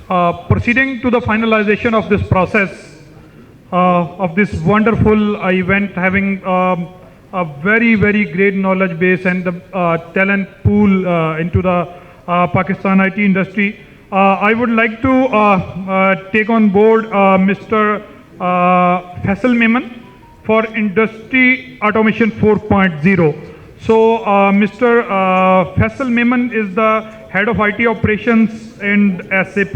Proceeding to the finalization of this process, of this wonderful event, having a very, very great knowledge base and the talent pool into the Pakistan IT industry, I would like to take on board Mr. Faisal Memon for Industry Automation 4.0. So, Mr. Faisal Memon is the Head of IT Operations and SAP,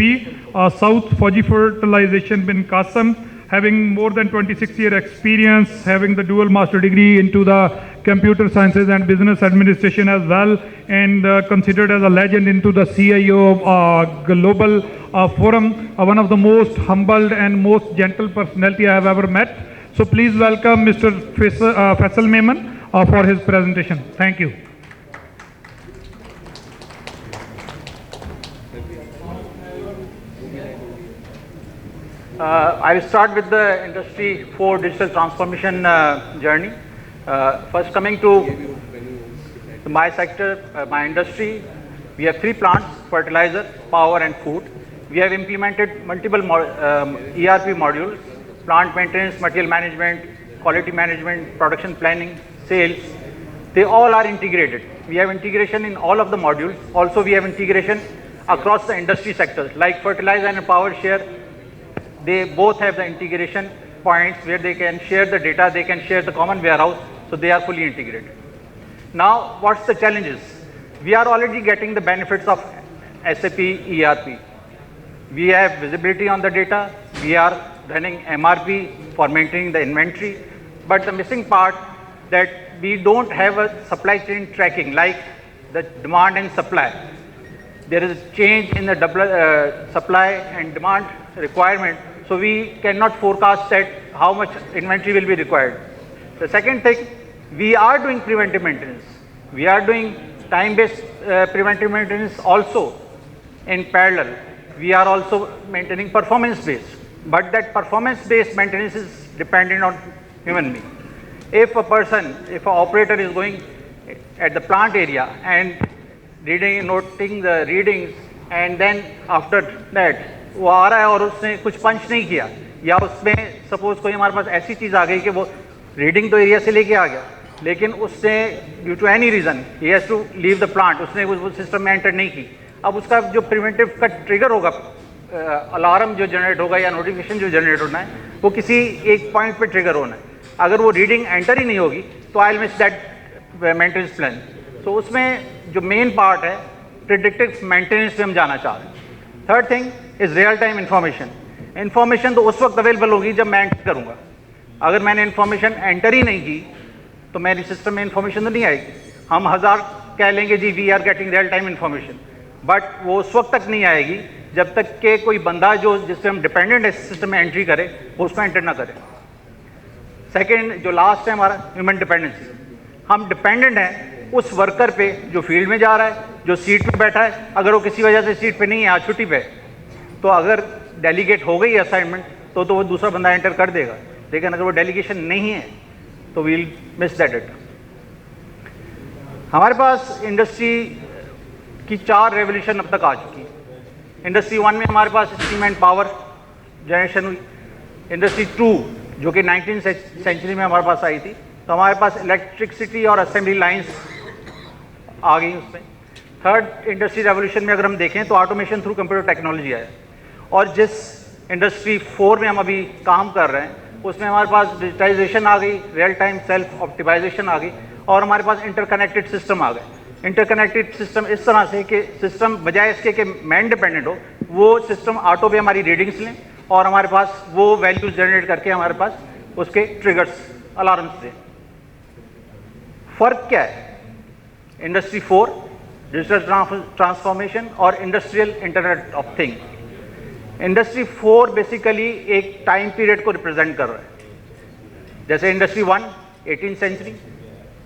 South Fauji Fertilization bin Qasim, having more than 26-year experience, having the dual master degree into the computer sciences and business administration as well, and considered as a legend into the CIO of Global Forum, one of the most humbled and most gentle personality I have ever met. So please welcome Mr. Faisal Memon for his presentation. Thank you. I will start with the Industry 4 digital transformation journey. First, coming to my sector, my industry, we have 3 plants: fertilizer, power and food. We have implemented multiple ERP modules: plant maintenance, material management, quality management, production planning, sales. They all are integrated. We have integration in all of the modules. Also, we have integration across the industry sectors like fertilizer and power share. They both have the integration points where they can share the data, they can share the common warehouse, so they are fully integrated. Now, what's the challenges? We are already getting the benefits of SAP ERP. We have visibility on the data, we are running MRP for maintaining the inventory, but the missing part that we don't have a supply chain tracking like the demand and supply. There is a change in the supply and demand requirement, so we cannot forecast that how much inventory will be required. The second thing, we are doing preventive maintenance. We are doing time-based preventive maintenance also in parallel. We are also maintaining performance-based, but that performance-based maintenance is dependent on human being. If an operator is going at the plant area and noting the readings, and then after that वो आ रहा है और उसने कुछ पंच नहीं किया, या उसमें सपोज कोई हमारे पास ऐसी चीज़ आ गई कि वो रीडिंग तो एरिया से लेके आ गया, लेकिन उसने due to any reason he has to leave the plant, उसने वो सिस्टम में एंटर नहीं की, अब उसका जो प्रिवेंटिव का ट्रिगर होगा, अलार्म जो जनरेट होगा या नोटिफिकेशन जो जनरेट होना है, वो किसी एक पॉइंट पे ट्रिगर होना है. अगर वो रीडिंग एंटर ही नहीं होगी तो I will miss that maintenance plan. तो उसमें जो मेन पार्ट है प्रिडिक्टिव मेंटेनेंस पे हम जाना चाह रहे हैं. Third thing is real time information. Information तो उस वक्त अवेलेबल होगी जब मैं एंटर करूँगा. अगर मैंने इन्फॉर्मेशन एंटर ही नहीं की तो मेरी सिस्टम में इन्फॉर्मेशन तो नहीं आएगी. हम 1000 कह लेंगे जी we are getting real time information, but वो उस वक्त तक नहीं आएगी जब तक कि कोई बंदा जो जिससे हम डिपेंडेंट है सिस्टम में एंट्री करे वो उसको एंटर ना करे. सेकेंड जो लास्ट है हमारा ह्यूमन डिपेंडेंसी. हम डिपेंडेंट हैं उस वर्कर पे जो फील्ड में जा रहा है, जो सीट पे बैठा है. अगर वो किसी वजह से सीट पे नहीं है, आज छुट्टी पे, तो अगर डेलीगेट हो गई असाइनमेंट तो वो दूसरा बंदा एंटर कर देगा, लेकिन अगर वो डेलीगेशन नहीं है तो वील मिस दैट इट. हमारे पास इंडस्ट्री की 4 रेवोल्यूशन अब तक आ चुकी है. इंडस्ट्री 1 में हमारे पास स्टीम एंड पावर जनरेशन हुई. इंडस्ट्री 2 जो कि 19th सेंचुरी में हमारे पास आई थी, तो हमारे पास इलेक्ट्रिसिटी और असेंबली लाइंस आ गई उसमें. थर्ड इंडस्ट्री रेवोल्यूशन में अगर हम देखें तो ऑटोमेशन थ्रू कंप्यूटर टेक्नोलॉजी आया. और जिस इंडस्ट्री 4 में हम अभी काम कर रहे हैं उसमें हमारे पास डिजिटाइजेशन आ गई, रियल टाइम सेल्फ ऑप्टिमाइजेशन आ गई, और हमारे पास इंटरकनेक्टेड सिस्टम आ गए. इंटरकनेक्टेड सिस्टम इस तरह से कि सिस्टम बजाय इसके कि मैन डिपेंडेंट हो, वो सिस्टम ऑटो पे हमारी रीडिंग्स लें और हमारे पास वो वैल्यूज जनरेट करके हमारे पास उसके ट्रिगर्स अलार्म्स दें. फ़र्क क्या है इंडस्ट्री 4 डिजिटल ट्रांसफॉर्मेशन और industrial internet of thing? Industry 4 basically एक टाइम पीरियड को रिप्रेजेंट कर रहा है. जैसे इंडस्ट्री 1 18th सेंचुरी,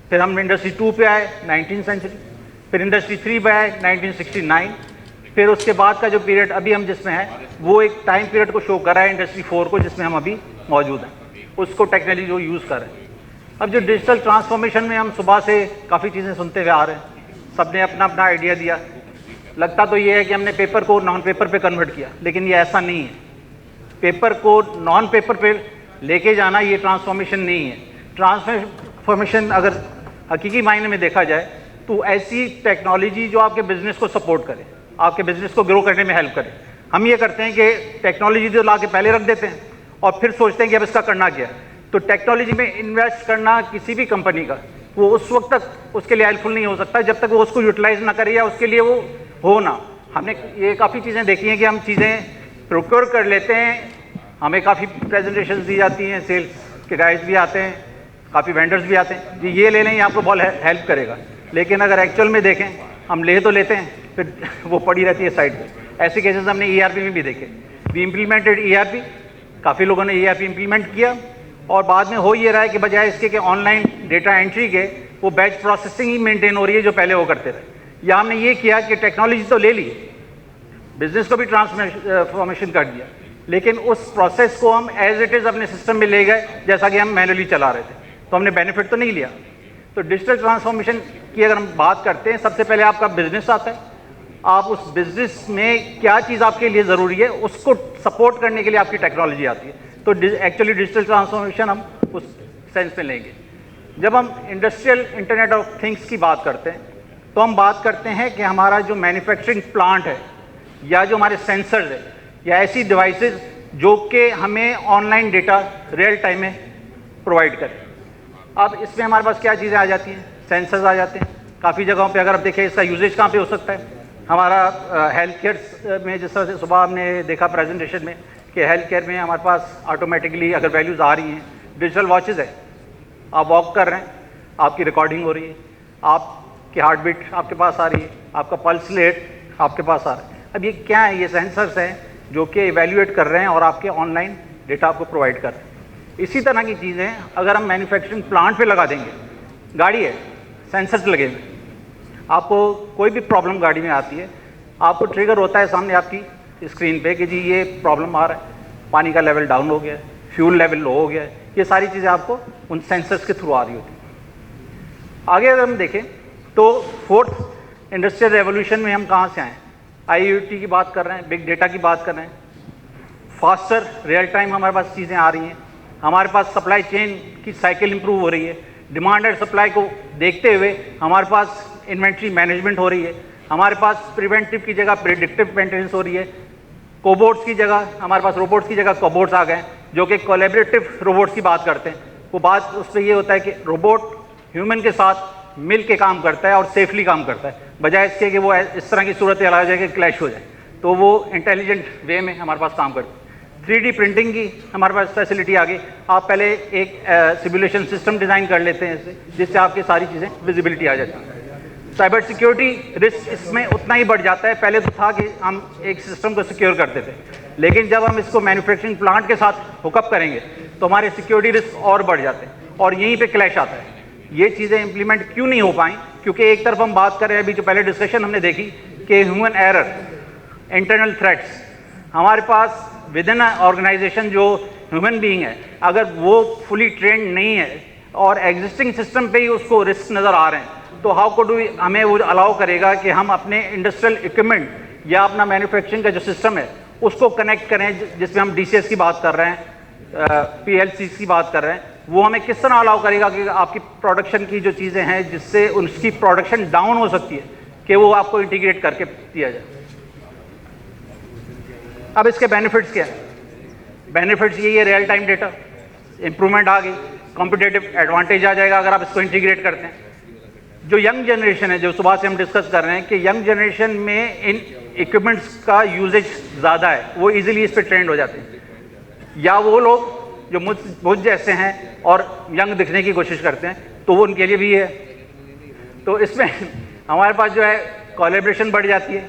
फिर हम इंडस्ट्री 2 पे आए 19th सेंचुरी, फिर इंडस्ट्री 3 पे आए 1969, फिर उसके बाद का जो पीरियड अभी हम जिसमें हैं वो एक टाइम पीरियड को शो कर रहा है इंडस्ट्री 4 को, जिसमें हम अभी मौजूद हैं, उसको टेक्नोलॉजी जो यूज़ कर रहे हैं. अब जो डिजिटल ट्रांसफॉर्मेशन में हम सुबह से काफ़ी चीज़ें सुनते हुए आ रहे हैं, सब ने अपना अपना आइडिया दिया. लगता तो ये है कि हमने पेपर को नॉन पेपर पे कन्वर्ट किया, लेकिन ये ऐसा नहीं है। पेपर को नॉन पेपर पे लेके जाना ये ट्रांसफॉर्मेशन नहीं है। ट्रांसफॉर्मेशन अगर हकीकी मायने में देखा जाए तो ऐसी टेक्नोलॉजी जो आपके बिजनेस को सपोर्ट करे, आपके बिजनेस को ग्रो करने में हेल्प करे। हम ये करते हैं कि टेक्नोलॉजी जो ला के पहले रख देते हैं और फिर सोचते हैं कि अब इसका करना क्या है। तो टेक्नोलॉजी में इन्वेस्ट करना किसी भी कंपनी का, वो उस वक्त तक उसके लिए हेल्पफुल नहीं हो सकता जब तक वो उसको यूटिलाइज ना करे या उसके लिए वो हो ना। हमने ये काफ़ी चीज़ें देखी हैं कि हम चीज़ें प्रोक्योर कर लेते हैं, हमें काफ़ी प्रेजेंटेशंस दी जाती हैं, सेल्स के गाइड्स भी आते हैं, काफ़ी वेंडर्स भी आते हैं जी ये ले लें, ये आपको बहुत हेल्प करेगा। लेकिन अगर एक्चुअल में देखें, हम ले तो लेते हैं फिर वो पड़ी रहती है साइड पे। ऐसे केसेस हमने ERP में भी देखे। वी इम्प्लीमेंटेड ERP, काफ़ी लोगों ने ERP इम्प्लीमेंट किया और बाद में हो ये रहा है कि बजाय इसके कि ऑनलाइन डेटा एंट्री के वो बैच प्रोसेसिंग ही मेंटेन हो रही है जो पहले वो करते थे। या हमने ये किया कि टेक्नोलॉजी तो ले ली, बिजनेस को भी ट्रांसफॉर्मेशन कर दिया, लेकिन उस प्रोसेस को हम एज इट इज़ अपने सिस्टम में ले गए जैसा कि हम मैनुअली चला रहे थे, तो हमने बेनिफिट तो नहीं लिया। तो डिजिटल ट्रांसफॉर्मेशन की अगर हम बात करते हैं, सबसे पहले आपका बिजनेस आता है। आप उस बिजनेस में क्या चीज़ आपके लिए ज़रूरी है उसको सपोर्ट करने के लिए आपकी टेक्नोलॉजी आती है। तो एक्चुअली डिजिटल ट्रांसफॉर्मेशन हम उस सेंस में लेंगे। जब हम इंडस्ट्रियल इंटरनेट ऑफ थिंग्स की बात करते हैं तो हम बात करते हैं कि हमारा जो मैन्युफैक्चरिंग प्लांट है या जो हमारे सेंसर्स है या ऐसी डिवाइसेस जो कि हमें ऑनलाइन डेटा रियल टाइम में प्रोवाइड करें। अब इसमें हमारे पास क्या चीज़ें आ जाती हैं, सेंसर्स आ जाते हैं। काफ़ी जगहों पे अगर आप देखें इसका यूजेज कहाँ पे हो सकता है, हमारा हेल्थ केयर में, जिस तरह से सुबह हमने देखा प्रेजेंटेशन में कि हेल्थ केयर में हमारे पास ऑटोमेटिकली अगर वैल्यूज़ आ रही हैं, डिजिटल वॉचेज़ है, आप वॉक कर रहे हैं, आपकी रिकॉर्डिंग हो रही है, आपकी हार्ट बीट आपके पास आ रही है, आपका पल्स रेट आपके पास आ रहा है। अब ये क्या है, ये सेंसर्स हैं जो कि इवेल्युएट कर रहे हैं और आपके ऑनलाइन डेटा आपको प्रोवाइड कर रहे हैं। इसी तरह की चीज़ें अगर हम मैन्युफैक्चरिंग प्लांट पे लगा देंगे, गाड़ी है, सेंसर्स लगे हुए, आपको कोई भी प्रॉब्लम गाड़ी में आती है, आपको ट्रिगर होता है सामने आपकी स्क्रीन पे कि जी ये प्रॉब्लम आ रहा है, पानी का लेवल डाउन हो गया है, फ्यूल लेवल लो हो गया है। ये सारी चीज़ें आपको उन सेंसर्स के थ्रू आ रही होती हैं। आगे अगर हम देखें तो फोर्थ इंडस्ट्रियल रेवोल्यूशन में हम कहाँ से आए, IoT की बात कर रहे हैं, बिग डेटा की बात कर रहे हैं, फास्टर रियल टाइम हमारे पास चीज़ें आ रही हैं, हमारे पास सप्लाई चेन की साइकिल इंप्रूव हो रही है, डिमांड एंड सप्लाई को देखते हुए हमारे पास इन्वेंट्री मैनेजमेंट हो रही है, हमारे पास प्रिवेंटिव की जगह प्रिडिक्टिव मेंटेनेंस हो रही है, कोबोट्स की जगह हमारे पास रोबोट्स की जगह कोबोट्स आ गए जो कि कोलैबोरेटिव रोबोट्स की बात करते हैं। वो बात उस पर ये होता है कि रोबोट ह्यूमन के साथ मिल के काम करता है और सेफली काम करता है, बजाय इसके कि वो इस तरह की सूरत आ जाए कि क्लैश हो जाए। तो वो इंटेलिजेंट वे में हमारे पास काम करते हैं। 3D प्रिंटिंग की हमारे पास फैसिलिटी आ गई। आप पहले एक सिमुलेशन सिस्टम डिज़ाइन कर लेते हैं इससे, जिससे आपकी सारी चीज़ें विजिबिलिटी आ जाती है। साइबर सिक्योरिटी रिस्क इसमें उतना ही बढ़ जाता है। पहले तो था कि हम एक सिस्टम को सिक्योर करते थे, लेकिन जब हम इसको मैन्युफैक्चरिंग प्लांट के साथ हुकअप करेंगे तो हमारे सिक्योरिटी रिस्क और बढ़ जाते हैं और यहीं पे क्लैश आता है। ये चीज़ें इंप्लीमेंट क्यों नहीं हो पाई? क्योंकि एक तरफ हम बात कर रहे हैं, अभी जो पहले डिस्कशन हमने देखी कि ह्यूमन एरर, इंटरनल थ्रेट्स, हमारे पास विद इन ऑर्गेनाइजेशन जो ह्यूमन बीइंग है, अगर वो फुली ट्रेंड नहीं है और एग्जिस्टिंग सिस्टम पे ही उसको रिस्क नज़र आ रहे हैं, तो हाउ कुड वी, हमें वो अलाउ करेगा कि हम अपने इंडस्ट्रियल इक्विपमेंट या अपना मैन्युफैक्चरिंग का जो सिस्टम है उसको कनेक्ट करें, जिसमें हम DCS की बात कर रहे हैं, PLCs की बात कर रहे हैं, वो हमें किस तरह अलाउ करेगा कि आपकी प्रोडक्शन की जो चीज़ें हैं जिससे उसकी प्रोडक्शन डाउन हो सकती है, कि वो आपको इंटीग्रेट करके दिया जाए। अब इसके बेनिफिट्स क्या है? बेनिफिट्स यही है, रियल टाइम डेटा इंप्रूवमेंट आ गई, कॉम्पिटेटिव एडवांटेज आ जाएगा अगर आप इसको इंटीग्रेट करते हैं। जो यंग जनरेशन है, जो सुबह से हम डिस्कस कर रहे हैं कि यंग जनरेशन में इन इक्विपमेंट्स का यूजेज ज़्यादा है, वो इजीली इस पर ट्रेंड हो जाते हैं, या वो लोग जो मुझ जैसे हैं और यंग दिखने की कोशिश करते हैं, तो वो उनके लिए भी है। तो इसमें हमारे पास जो है कोलैबोरेशन बढ़ जाती है,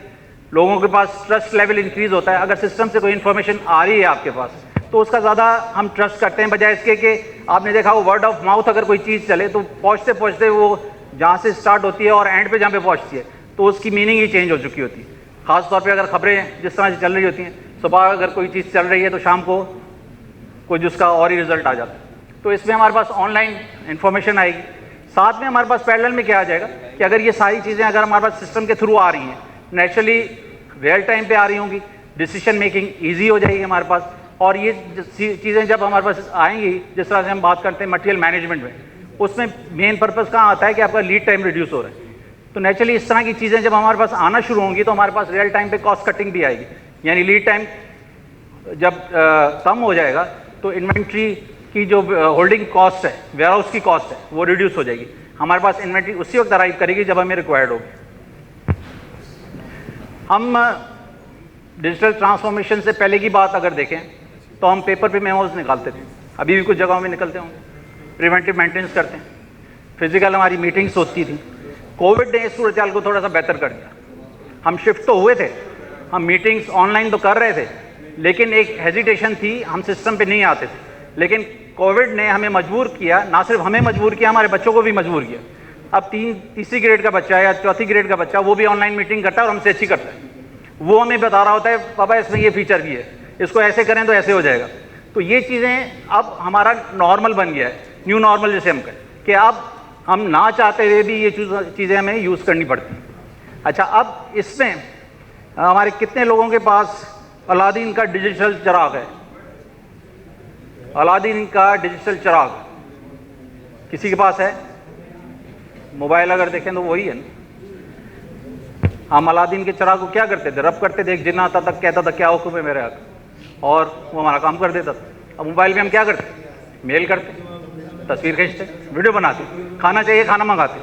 लोगों के पास ट्रस्ट लेवल इंक्रीज होता है। अगर सिस्टम से कोई इन्फॉर्मेशन आ रही है आपके पास तो उसका ज़्यादा हम ट्रस्ट करते हैं, बजाय इसके कि आपने देखा वो वर्ड ऑफ माउथ अगर कोई चीज़ चले तो पहुँचते पहुँचते वो जहाँ से स्टार्ट होती है और एंड पे जहाँ पे पहुँचती है तो उसकी मीनिंग ही चेंज हो चुकी होती है। ख़ासतौर पे अगर खबरें जिस तरह से चल रही होती हैं, सुबह अगर कोई चीज़ चल रही है तो शाम को कुछ उसका और ही रिजल्ट आ जाता है। तो इसमें हमारे पास ऑनलाइन इन्फॉर्मेशन आएगी। साथ में हमारे पास पैरेलल में क्या आ जाएगा कि अगर ये सारी चीज़ें अगर हमारे पास सिस्टम के थ्रू आ रही हैं नेचुरली रियल टाइम पे आ रही होंगी, डिसीजन मेकिंग ईजी हो जाएगी हमारे पास। और ये चीज़ें जब हमारे पास आएंगी, जिस तरह से हम बात करते हैं मटेरियल मैनेजमेंट में, उसमें मेन पर्पस कहाँ आता है कि आपका लीड टाइम रिड्यूस हो रहा है। तो नेचुरली इस तरह की चीज़ें जब हमारे पास आना शुरू होंगी तो हमारे पास रियल टाइम पे कॉस्ट कटिंग भी आएगी, यानी लीड टाइम जब कम हो जाएगा तो इन्वेंट्री की जो होल्डिंग कॉस्ट है, वेयर हाउस की कॉस्ट है, वो रिड्यूस हो जाएगी। हमारे पास इन्वेंट्री उसी वक्त अराइव करेगी जब हमें रिक्वायर्ड होगी। हम डिजिटल ट्रांसफॉर्मेशन से पहले की बात अगर देखें तो हम पेपर पे मेमोज निकालते थे, अभी भी कुछ जगहों में निकलते होंगे। प्रिवेंटिव मेंटेनेंस करते हैं, फिजिकल हमारी मीटिंग्स होती थी। कोविड ने इस सूरत को थोड़ा सा बेहतर कर दिया। हम शिफ्ट तो हुए थे, हम मीटिंग्स ऑनलाइन तो कर रहे थे, लेकिन एक हेजिटेशन थी, हम सिस्टम पे नहीं आते थे। लेकिन कोविड ने हमें मजबूर किया, ना सिर्फ हमें मजबूर किया, हमारे बच्चों को भी मजबूर किया। अब तीसरी ग्रेड का बच्चा या चौथी ग्रेड का बच्चा वो भी ऑनलाइन मीटिंग करता है और हमसे अच्छी करता है। वो हमें बता रहा होता है पापा इसमें ये फीचर भी है, इसको ऐसे करें तो ऐसे हो जाएगा। तो ये चीज़ें अब हमारा नॉर्मल बन गया है, न्यू नॉर्मल जिसे हम कहें, कि अब हम ना चाहते हुए भी ये चीज़ें हमें यूज़ करनी पड़ती हैं। अच्छा, अब इसमें हमारे कितने लोगों के पास अलादीन का डिजिटल चिराग है? अलादीन का डिजिटल चिराग किसी के पास है? मोबाइल अगर देखें तो वही है ना। हम अलादीन के चिराग को क्या करते थे? रब करते थे, एक जिन्न आता था, कहता था क्या हुक्म है मेरे आका, और वो हमारा काम कर देता था। अब मोबाइल में हम क्या करते? मेल करते, तस्वीर खींचते, वीडियो बनाते, खाना चाहिए खाना मंगाते,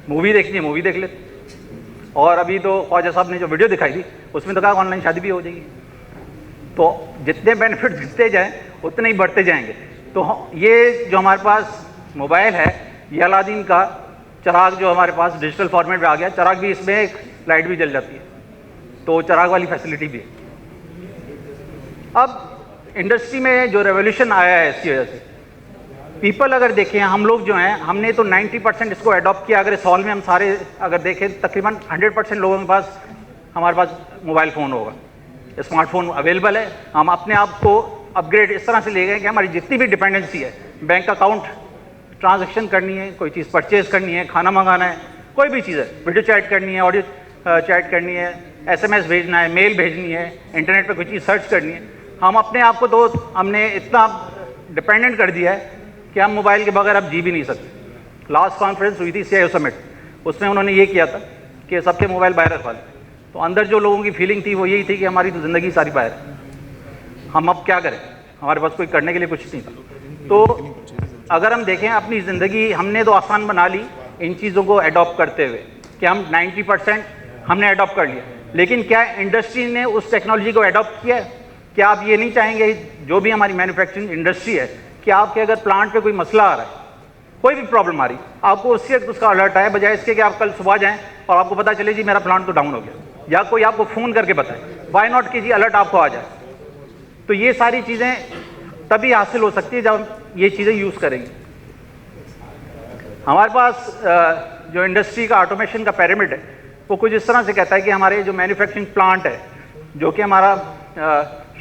मूवी देखनी है मूवी देख लेते। और अभी तो ख्वाजा साहब ने जो वीडियो दिखाई थी उसमें तो कहा ऑनलाइन शादी भी हो जाएगी। तो जितने बेनिफिट दिखते जाएं उतने ही बढ़ते जाएंगे। तो ये जो हमारे पास मोबाइल है, ये अलादीन का चिराग जो हमारे पास डिजिटल फॉर्मेट में आ गया। चिराग भी इसमें एक लाइट भी जल जाती है, तो चिराग वाली फैसिलिटी भी है। अब इंडस्ट्री में जो रेवोल्यूशन आया है इसकी वजह से पीपल अगर देखें, हम लोग जो हैं हमने तो 90% इसको अडॉप्ट किया। अगर इस हॉल में हम सारे अगर देखें तकरीबन 100% लोगों के पास हमारे पास मोबाइल फ़ोन होगा, स्मार्टफोन अवेलेबल है। हम अपने आप को अपग्रेड इस तरह से ले गए कि हमारी जितनी भी डिपेंडेंसी है, बैंक अकाउंट ट्रांजैक्शन करनी है, कोई चीज़ परचेज करनी है, खाना मंगाना है, कोई भी चीज़ है, वीडियो चैट करनी है, ऑडियो चैट करनी है, SMS भेजना है, मेल भेजनी है, इंटरनेट पर कोई चीज़ सर्च करनी है, हम अपने आप को तो हमने इतना डिपेंडेंट कर दिया है कि हम मोबाइल के बगैर अब जी भी नहीं सकते। लास्ट कॉन्फ्रेंस हुई थी CIO समिट, उसमें उन्होंने ये किया था कि सबके मोबाइल बाहर रखवा लें। तो अंदर जो लोगों की फीलिंग थी वो यही थी कि हमारी तो ज़िंदगी सारी बाहर है, हम अब क्या करें, हमारे पास कोई करने के लिए कुछ नहीं था। तो अगर हम देखें अपनी ज़िंदगी हमने तो आसान बना ली इन चीज़ों को अडॉप्ट करते हुए कि हम 90% हमने अडॉप्ट कर लिया। लेकिन क्या इंडस्ट्री ने उस टेक्नोलॉजी को अडॉप्ट किया है? क्या आप ये नहीं चाहेंगे जो भी हमारी मैन्युफैक्चरिंग इंडस्ट्री है कि आपके अगर प्लांट पे कोई मसला आ रहा है, कोई भी प्रॉब्लम आ रही, आपको उसी वक्त उसका अलर्ट आए, बजाय इसके कि आप कल सुबह जाएं और आपको पता चले जी मेरा प्लांट तो डाउन हो गया, या कोई आपको फ़ोन करके बताए। वाई नॉट कि जी अलर्ट आपको आ जाए। तो ये सारी चीज़ें तभी हासिल हो सकती है जब हम ये चीज़ें यूज़ करेंगे। हमारे पास जो इंडस्ट्री का ऑटोमेशन का पिरामिड है वो कुछ इस तरह से कहता है कि हमारे जो मैन्युफैक्चरिंग प्लांट है, जो कि हमारा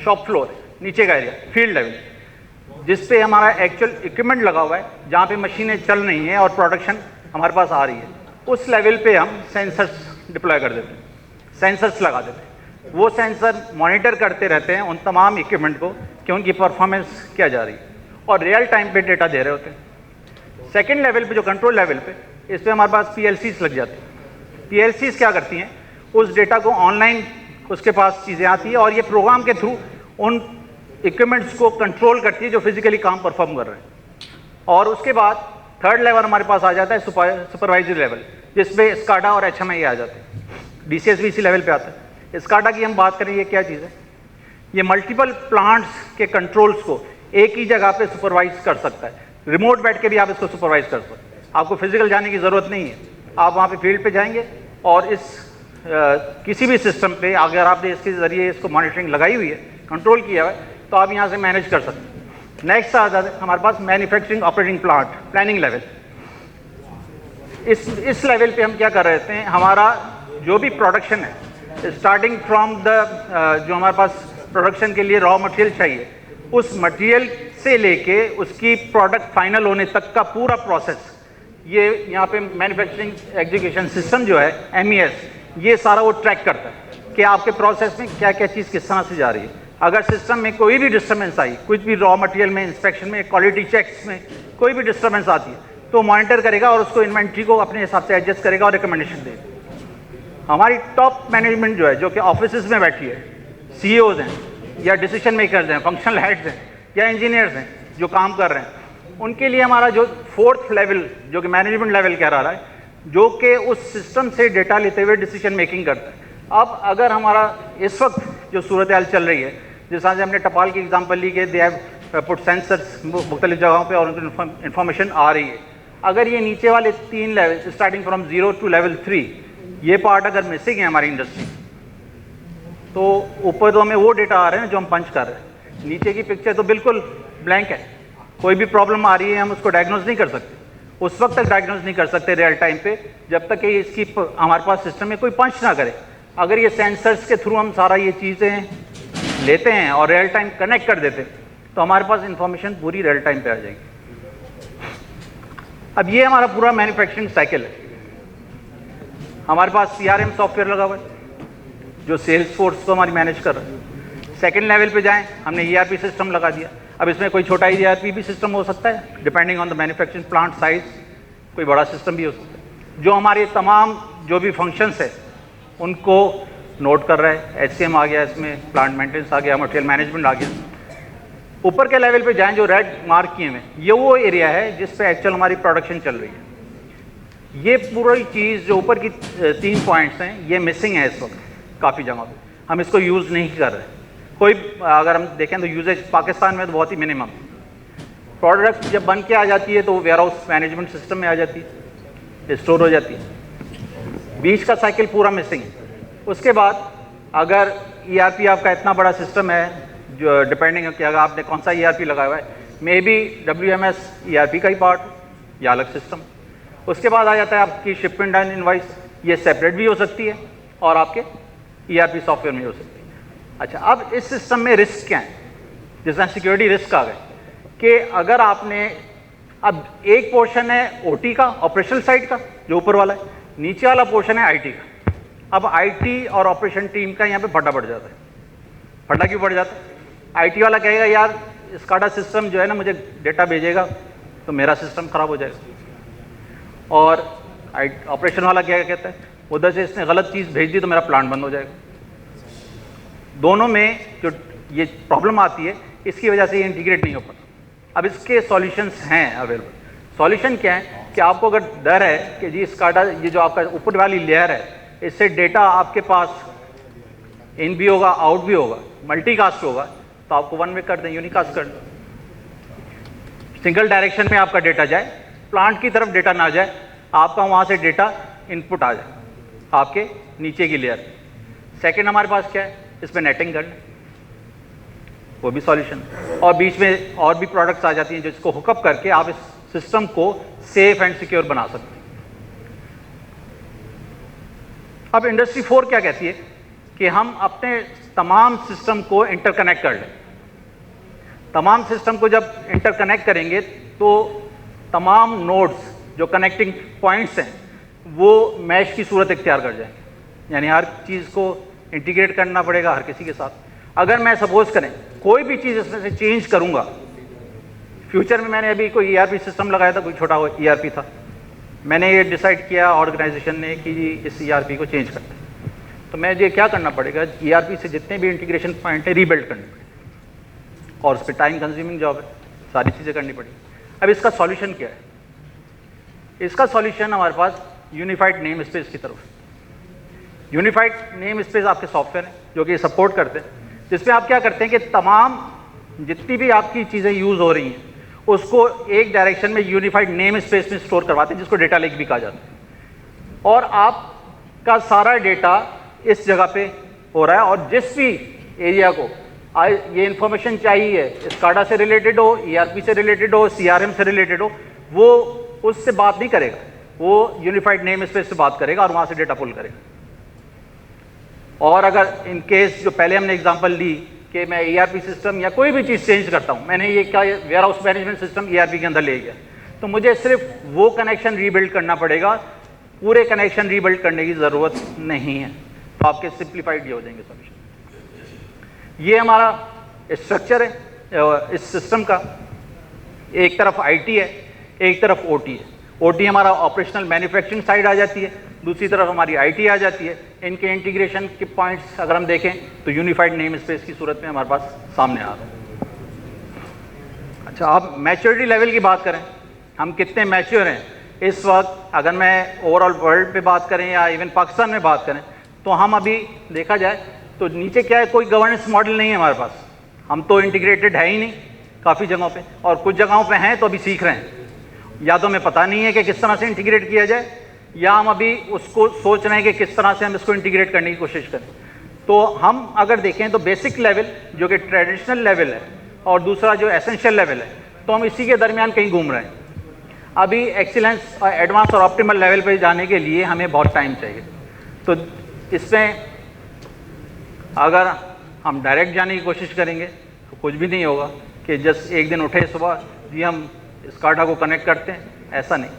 शॉप फ्लोर है, नीचे का एरिया, फील्ड लेवल, जिस पे हमारा एक्चुअल इक्विपमेंट लगा हुआ है, जहाँ पे मशीनें चल रही हैं और प्रोडक्शन हमारे पास आ रही है, उस लेवल पे हम सेंसर्स डिप्लॉय कर देते हैं, सेंसर्स लगा देते हैं। वो सेंसर मॉनिटर करते रहते हैं उन तमाम इक्विपमेंट को कि उनकी परफॉर्मेंस क्या जा रही है, और रियल टाइम पे डेटा दे रहे होते हैं। सेकेंड लेवल पे जो कंट्रोल लेवल पे, इस पर हमारे पास PLCs लग जाती हैं। PLCs क्या करती हैं? उस डेटा को ऑनलाइन उसके पास चीज़ें आती है और ये प्रोग्राम के थ्रू उन इक्विपमेंट्स को कंट्रोल करती है जो फिजिकली काम परफॉर्म कर रहे हैं। और उसके बाद थर्ड लेवल हमारे पास आ जाता है सुपरवाइजरी लेवल, जिसमें SCADA और HMI आ जाते हैं। DCS भी इसी लेवल पे आता है। SCADA की हम बात करें, ये क्या चीज़ है? ये मल्टीपल प्लांट्स के कंट्रोल्स को एक ही जगह पे सुपरवाइज कर सकता है। रिमोट बैठ के भी आप इसको सुपरवाइज कर सकते हैं, आपको फिजिकल जाने की ज़रूरत नहीं है। आप वहाँ पे फील्ड पे जाएंगे और इस किसी भी सिस्टम पे अगर आपने इसके ज़रिए इसको मॉनिटरिंग लगाई हुई है, कंट्रोल किया हुआ है, तो आप यहाँ से मैनेज कर सकते हैं। नेक्स्ट आ जाता है हमारे पास manufacturing operating plant planning level. इस लेवल पे हम क्या कर रहे थे, हमारा जो भी प्रोडक्शन है, स्टार्टिंग फ्रॉम द जो हमारे पास प्रोडक्शन के लिए रॉ मटेरियल चाहिए, उस मटेरियल से लेके उसकी प्रोडक्ट फाइनल होने तक का पूरा प्रोसेस, ये यहाँ पे मैन्युफैक्चरिंग एग्जीक्यूशन सिस्टम जो है MES, ये सारा वो ट्रैक करता है कि आपके प्रोसेस में क्या क्या चीज़ किस तरह से जा रही है। अगर सिस्टम में कोई भी डिस्टर्बेंस आई, कुछ भी रॉ मटेरियल में, इंस्पेक्शन में, क्वालिटी चेक्स में कोई भी डिस्टर्बेंस आती है तो मॉनिटर करेगा और उसको इन्वेंट्री को अपने हिसाब से एडजस्ट करेगा और रिकमेंडेशन देगा। हमारी टॉप मैनेजमेंट जो है, जो कि ऑफिस में बैठी है, CEOs हैं या डिसीजन मेकर्स हैं, फंक्शनल हेड्स हैं या इंजीनियर्स हैं जो काम कर रहे हैं, उनके लिए हमारा जो 4th लेवल जो कि मैनेजमेंट लेवल कह रहा है, जो कि उस सिस्टम से डेटा लेते हुए डिसीजन मेकिंग करता है। अब अगर हमारा इस वक्त जो सूरत हाल चल रही है, जिस तरह से हमने टपाल की एग्जांपल ली कि दे हैव पुट सेंसर्स मुख्तलिफ जगहों पे और उनको इन्फॉर्मेशन आ रही है, अगर ये नीचे वाले 3 level starting from 0 to level 3 ये पार्ट अगर मिसिंग है हमारी इंडस्ट्री, तो ऊपर तो हमें वो डेटा आ रहे हैं जो हम पंच कर रहे हैं, नीचे की पिक्चर तो बिल्कुल ब्लैंक है। कोई भी प्रॉब्लम आ रही है हम उसको डायग्नोज नहीं कर सकते, उस वक्त तक डायग्नोज नहीं कर सकते रियल टाइम पे जब तक कि इसकी हमारे पास सिस्टम में कोई पंच ना करे। अगर ये सेंसर्स के थ्रू हम सारा ये चीज़ें लेते हैं और रियल टाइम कनेक्ट कर देते हैं तो हमारे पास इंफॉर्मेशन पूरी रियल टाइम पे आ जाएगी। अब ये हमारा पूरा मैन्युफैक्चरिंग साइकिल है। हमारे पास CRM सॉफ्टवेयर लगा हुआ है जो सेल्स फोर्स को हमारी मैनेज कर रहा है। सेकेंड लेवल पे जाएं, हमने ERP सिस्टम लगा दिया। अब इसमें कोई छोटा ERP भी सिस्टम हो सकता है depending on the manufacturing plant size, कोई बड़ा सिस्टम भी हो सकता है जो हमारे तमाम जो भी फंक्शंस है उनको नोट कर रहा है। HCM आ गया, इसमें प्लांट मेंटेनेंस आ गया, मटेरियल मैनेजमेंट आ गया। ऊपर के लेवल पे जाएं जो रेड मार्क किए हुए, ये वो एरिया है जिस पे एक्चुअल हमारी प्रोडक्शन चल रही है। ये पूरी चीज़ जो ऊपर की 3 पॉइंट्स हैं ये मिसिंग है इस वक्त काफ़ी जगहों पे, हम इसको यूज़ नहीं कर रहे। कोई अगर हम देखें तो यूजेज पाकिस्तान में तो बहुत ही मिनिमम। प्रोडक्ट जब बन के आ जाती है तो वेयर हाउस मैनेजमेंट सिस्टम में आ जाती है, स्टोर हो जाती है, बीच का साइकिल पूरा मिसिंग है। उसके बाद अगर ERP आपका इतना बड़ा सिस्टम है जो डिपेंडिंग है कि अगर आपने कौन सा ERP लगाया हुआ है, मे बी WMS ERP का ही पार्ट या अलग सिस्टम। उसके बाद आ जाता है आपकी शिपमेंट एंड इनवॉइस, ये सेपरेट भी हो सकती है और आपके ERP सॉफ्टवेयर में हो सकती है। अच्छा, अब इस सिस्टम में रिस्क क्या है, जिसमें सिक्योरिटी रिस्क आ गए कि अगर आपने, अब एक पोर्शन है OT का, ऑपरेशनल साइड का जो ऊपर वाला है, नीचे वाला पोर्शन है IT का। अब IT और ऑपरेशन टीम का यहाँ पे फटा पड़ जाता है। फटा क्यों पड़ जाता है? IT वाला कहेगा यार SCADA सिस्टम जो है ना मुझे डेटा भेजेगा तो मेरा सिस्टम खराब हो जाएगा, और ऑपरेशन वाला क्या कहता है उधर से इसने गलत चीज़ भेज दी तो मेरा प्लांट बंद हो जाएगा। दोनों में जो ये प्रॉब्लम आती है इसकी वजह से ये इंटीग्रेट नहीं हो पाता। अब इसके सॉल्यूशंस हैं अवेलेबल। सॉल्यूशन क्या है कि आपको अगर डर है कि जी SCADA ये जो आपका ऊपर वाली लेयर है इससे डेटा आपके पास इन भी होगा आउट भी होगा, मल्टीकास्ट होगा, तो आपको वन वे कर दें, यूनिकास्ट कर दें। सिंगल डायरेक्शन में आपका डेटा जाए, प्लांट की तरफ डेटा ना जाए, आपका वहाँ से डेटा इनपुट आ जाए आपके नीचे की लेयर। सेकेंड हमारे पास क्या है, इसमें नेटिंग कर लें, वो भी सॉल्यूशन। और बीच में और भी प्रोडक्ट्स आ जाती हैं जिसको हुकअप करके आप इस सिस्टम को सेफ एंड सिक्योर बना सकते हैं। अब इंडस्ट्री 4 क्या कहती है कि हम अपने तमाम सिस्टम को इंटरकनेक्ट कर लें। तमाम सिस्टम को जब इंटरकनेक्ट करेंगे तो तमाम नोड्स जो कनेक्टिंग पॉइंट्स हैं वो मैश की सूरत इख्तियार कर जाएंगे, यानी हर चीज़ को इंटीग्रेट करना पड़ेगा हर किसी के साथ। अगर मैं सपोज करें कोई भी चीज़ इसमें से चेंज करूंगा, फ्यूचर में मैंने अभी कोई ERP सिस्टम लगाया था, कोई छोटा ERP था, मैंने ये डिसाइड किया ऑर्गेनाइजेशन ने कि जी इस ERP को चेंज करना है, तो मैं ये क्या करना पड़ेगा, ERP से जितने भी इंटीग्रेशन पॉइंट है रीबिल्ड करने पड़ेंगे और उस पर टाइम कंज्यूमिंग जॉब है, सारी चीज़ें करनी पड़ेगी। अब इसका सॉल्यूशन क्या है? इसका सॉल्यूशन हमारे पास यूनिफाइड नेम स्पेस की तरफ। यूनिफाइड नेम स्पेस आपके सॉफ्टवेयर हैं जो कि सपोर्ट करते हैं, जिसमें आप क्या करते हैं कि तमाम जितनी भी आपकी चीज़ें यूज़ हो रही हैं उसको एक डायरेक्शन में यूनिफाइड नेम स्पेस में स्टोर करवाते हैं, जिसको डेटा लेक भी कहा जाता है। और आपका सारा डेटा इस जगह पे हो रहा है, और जिस भी एरिया को ये इंफॉर्मेशन चाहिए, SCADA से रिलेटेड हो, ERP से रिलेटेड हो, CRM से रिलेटेड हो, वो उससे बात नहीं करेगा, वो यूनिफाइड नेम स्पेस से बात करेगा और वहाँ से डेटा पुल करेगा। और अगर इन केस जो पहले हमने एग्जांपल ली कि मैं ERP सिस्टम या कोई भी चीज़ चेंज करता हूँ, मैंने ये क्या warehouse management system ERP के अंदर ले गया, तो मुझे सिर्फ वो कनेक्शन रीबिल्ड करना पड़ेगा पूरे कनेक्शन रीबिल्ड करने की ज़रूरत नहीं है, तो आपके सिंप्लीफाइड ये हो जाएंगे सॉल्यूशन। ये हमारा स्ट्रक्चर है इस सिस्टम का। एक तरफ आईटी है, एक तरफ ओटी है। ओटी हमारा ऑपरेशनल मैन्युफैक्चरिंग साइड आ जाती है, दूसरी तरफ हमारी आईटी आ जाती है। इनके इंटीग्रेशन के पॉइंट्स अगर हम देखें तो यूनिफाइड नेम स्पेस की सूरत में हमारे पास सामने आ रहा है। अच्छा, आप मैच्योरिटी लेवल की बात करें, हम कितने मैच्योर हैं इस वक्त, अगर मैं ओवरऑल वर्ल्ड पे बात करें या इवन पाकिस्तान में बात करें, तो हम अभी देखा जाए तो नीचे क्या है, कोई गवर्नेंस मॉडल नहीं है हमारे पास। हम तो इंटीग्रेटेड है ही नहीं काफ़ी जगहों पे, और कुछ जगहों पे हैं तो अभी सीख रहे हैं। या तो हमें पता नहीं है कि किस तरह से इंटीग्रेट किया जाए, या हम अभी उसको सोच रहे हैं कि किस तरह से हम इसको इंटीग्रेट करने की कोशिश करें। तो हम अगर देखें तो बेसिक लेवल जो कि ट्रेडिशनल लेवल है और दूसरा जो एसेंशियल लेवल है, तो हम इसी के दरमियान कहीं घूम रहे हैं। अभी एक्सीलेंस और एडवांस और ऑप्टिमल लेवल पे जाने के लिए हमें बहुत टाइम चाहिए। तो इसमें अगर हम डायरेक्ट जाने की कोशिश करेंगे तो कुछ भी नहीं होगा कि जस्ट एक दिन उठे सुबह जी हम स्काडा को कनेक्ट करते हैं, ऐसा नहीं।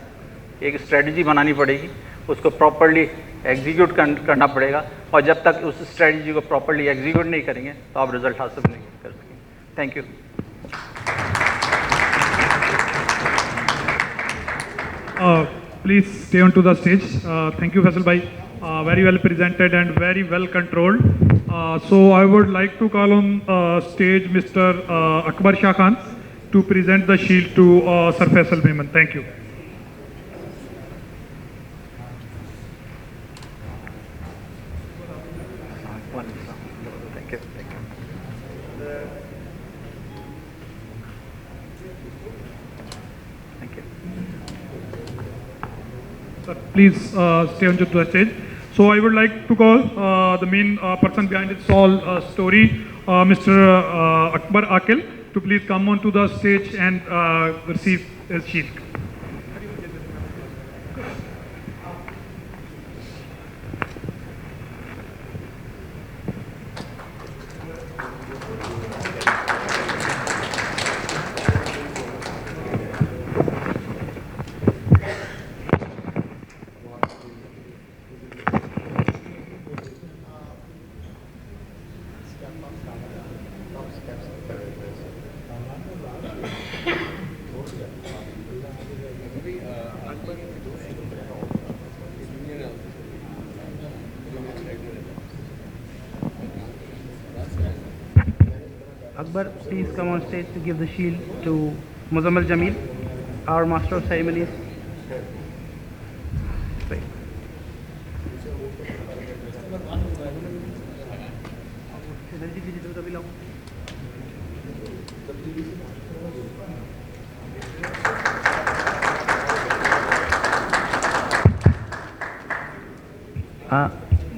एक स्ट्रेटजी बनानी पड़ेगी, उसको प्रॉपर्ली एग्जीक्यूट करना पड़ेगा, और जब तक उस स्ट्रेटजी को प्रॉपर्ली एग्जीक्यूट नहीं करेंगे तो आप रिजल्ट हासिल नहीं कर सकेंगे। Thank you. Please stay on to the stage. Thank you, Faisal bhai. Very well presented and very well controlled. So I would like to call on stage Mr. Akbar Shah Khan to present the shield to Sir Faisal Memon. Thank you. Thank you. Thank you. Thank you. Sir, please stay on to the stage. So I would like to call the main person behind this whole story, Mr. Akbar Akil, to please come on to the stage and receive his shield. Akbar, please come on stage to give the shield to Muzamil Jamil, our Master of Ceremonies.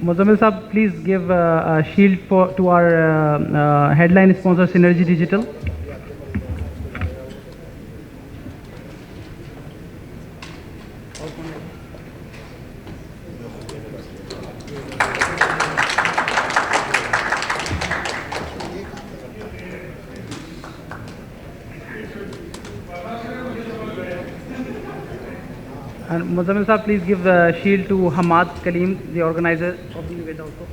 Muzamil Sahab, please give a shield to our headline sponsor Synergy Digital. And Muzamil Sahab, please give the shield to Hamad Kaleem, the organizer of the event also.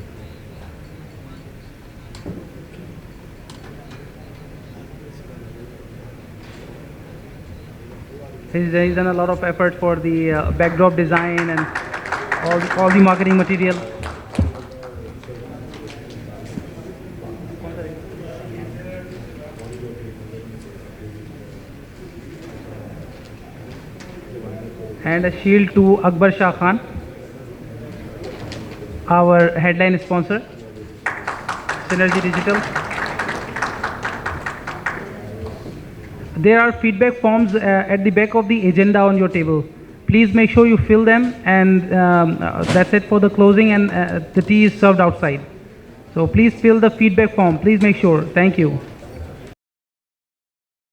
He's done a lot of effort for the backdrop design and all the marketing material. And a shield to Akbar Shah Khan, our headline sponsor, Synergy Digital. There are feedback forms at the back of the agenda on your table. Please make sure you fill them, and that's it for the closing, and the tea is served outside. So please fill the feedback form. Please make sure. Thank you.